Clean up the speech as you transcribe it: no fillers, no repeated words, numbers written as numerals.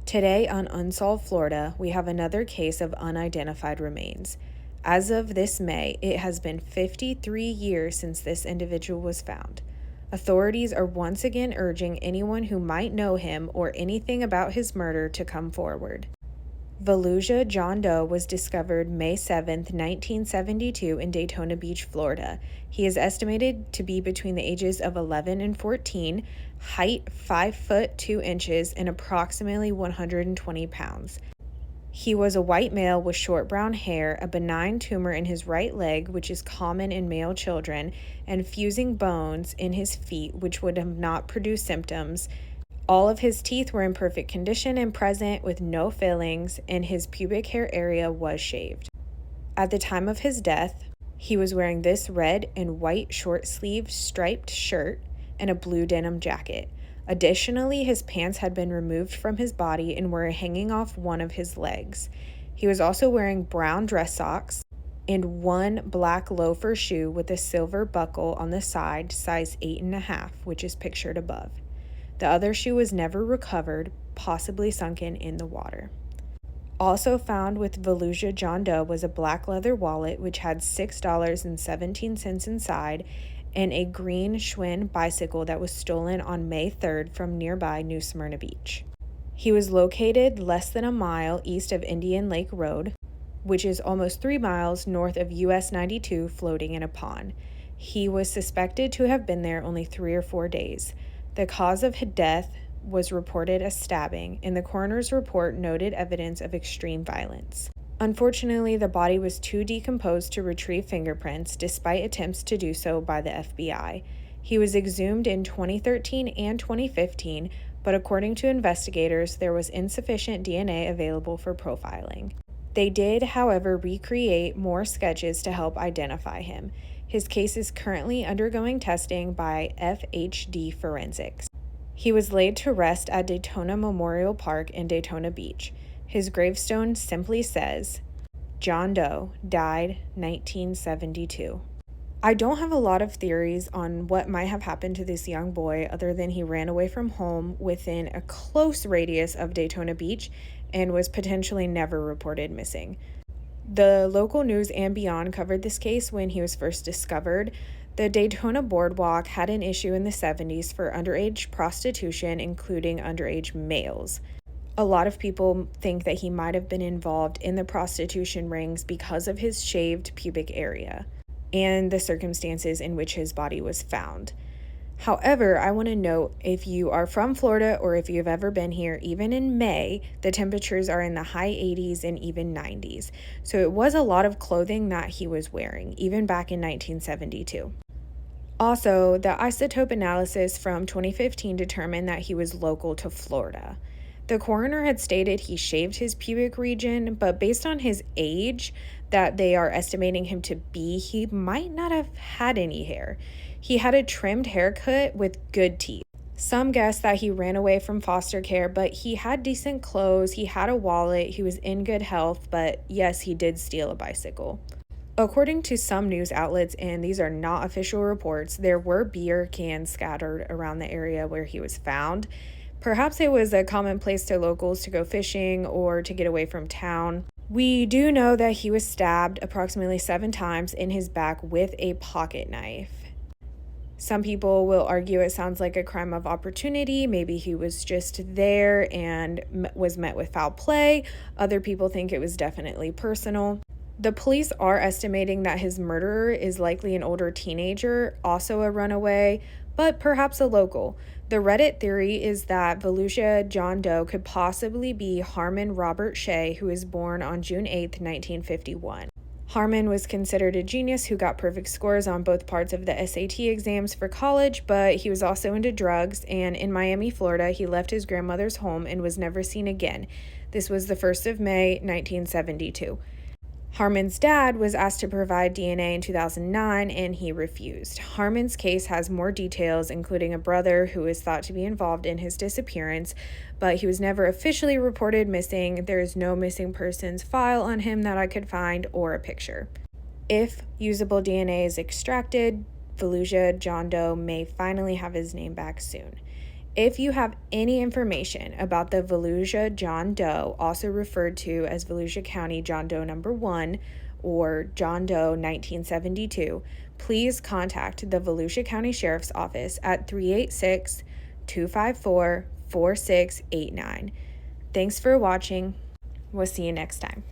Today on Unsolved, Florida, we have another case of unidentified remains. As of this May, it has been 53 years since this individual was found. Authorities are once again urging anyone who might know him or anything about his murder to come forward. Volusia John Doe was discovered May 7, 1972 in Daytona Beach, Florida. He is estimated to be between the ages of 11 and 14, height 5 foot 2 inches, and approximately 120 pounds. He was a white male with short brown hair, a benign tumor in his right leg, which is common in male children, and fusing bones in his feet, which would have not produced symptoms. All of his teeth were in perfect condition and present with no fillings, and his pubic hair area was shaved. At the time of his death, he was wearing this red and white short-sleeved striped shirt and a blue denim jacket. Additionally, his pants had been removed from his body and were hanging off one of his legs. He was also wearing brown dress socks and one black loafer shoe with a silver buckle on the side, size 8.5, which is pictured above. The other shoe was never recovered, possibly sunken in the water. Also found with Volusia John Doe was a black leather wallet which had $6.17 inside and a green Schwinn bicycle that was stolen on May 3rd from nearby New Smyrna Beach. He was located less than a mile east of Indian Lake Road, which is almost 3 miles north of US 92, floating in a pond. He was suspected to have been there only 3 or 4 days. The cause of death was reported as stabbing, and the coroner's report noted evidence of extreme violence. Unfortunately, the body was too decomposed to retrieve fingerprints, despite attempts to do so by the FBI. He was exhumed in 2013 and 2015, but according to investigators, there was insufficient DNA available for profiling. They did, however, recreate more sketches to help identify him. His case is currently undergoing testing by FHD Forensics. He was laid to rest at Daytona Memorial Park in Daytona Beach. His gravestone simply says, John Doe, died 1972. I don't have a lot of theories on what might have happened to this young boy other than he ran away from home within a close radius of Daytona Beach and was potentially never reported missing. The local news and beyond covered this case when he was first discovered. The Daytona Boardwalk had an issue in the 70s for underage prostitution, including underage males. A lot of people think that he might have been involved in the prostitution rings because of his shaved pubic area and the circumstances in which his body was found. However, I want to note, if you are from Florida or if you've ever been here, even in May, the temperatures are in the high 80s and even 90s. So it was a lot of clothing that he was wearing, even back in 1972. Also, the isotope analysis from 2015 determined that he was local to Florida. The coroner had stated he shaved his pubic region, but based on his age that they are estimating him to be, he might not have had any hair. He had a trimmed haircut with good teeth. Some guess that he ran away from foster care, but he had decent clothes, he had a wallet, he was in good health, but yes, he did steal a bicycle. According to some news outlets, and these are not official reports, there were beer cans scattered around the area where he was found. Perhaps it was a common place to locals to go fishing or to get away from town. We do know that he was stabbed approximately 7 times in his back with a pocket knife. Some people will argue it sounds like a crime of opportunity. Maybe he was just there and was met with foul play. Other people think it was definitely personal. The police are estimating that his murderer is likely an older teenager, also a runaway, but perhaps a local. The Reddit theory is that Volusia John Doe could possibly be Harmon Robert Shea, who was born on June 8, 1951. Harmon was considered a genius who got perfect scores on both parts of the SAT exams for college, but he was also into drugs, and in Miami, Florida, he left his grandmother's home and was never seen again. This was the 1st of May, 1972. Harmon's dad was asked to provide DNA in 2009, and he refused. Harmon's case has more details, including a brother who is thought to be involved in his disappearance, but he was never officially reported missing. There is no missing persons file on him that I could find or a picture. If usable DNA is extracted, Volusia John Doe may finally have his name back soon. If you have any information about the Volusia John Doe, also referred to as Volusia County John Doe number 1 or John Doe 1972, please contact the Volusia County Sheriff's Office at 386-254-4689. Thanks for watching. We'll see you next time.